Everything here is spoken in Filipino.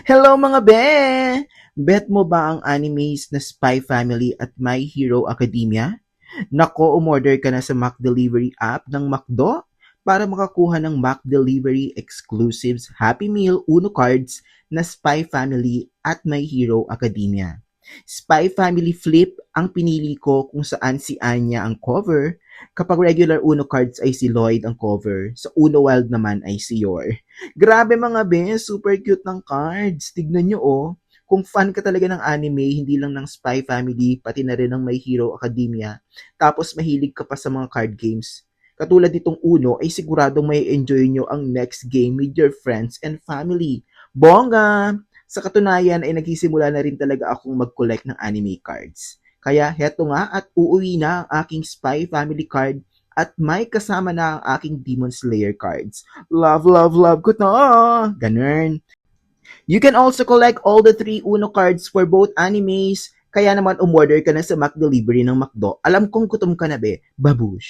Hello mga be! Bet mo ba ang animes na Spy Family at My Hero Academia? Nako, umorder ka na sa McDelivery app ng McDo para makakuha ng McDelivery exclusives Happy Meal Uno cards na Spy Family at My Hero Academia. Spy Family Flip ang pinili ko kung saan si Anya ang cover. Kapag regular Uno cards ay si Lloyd ang cover. Sa Uno Wild naman ay si Yor. Grabe mga be, super cute ng cards. Tignan nyo oh. Kung fan ka talaga ng anime, hindi lang ng Spy Family, pati na rin ng My Hero Academia, tapos mahilig ka pa sa mga card games, katulad nitong Uno, ay siguradong may enjoy nyo ang next game with your friends and family. Bongga! Sa katunayan ay nagsisimula na rin talaga akong mag-collect ng anime cards. Kaya heto nga at uuwi na ang aking Spy Family card at may kasama na ang aking Demon Slayer cards. Love, love, love ko to! Ganun. You can also collect all the three Uno cards for both animes. Kaya naman umorder ka na sa McDelivery ng McDo. Alam kong gutom ka na be, babush.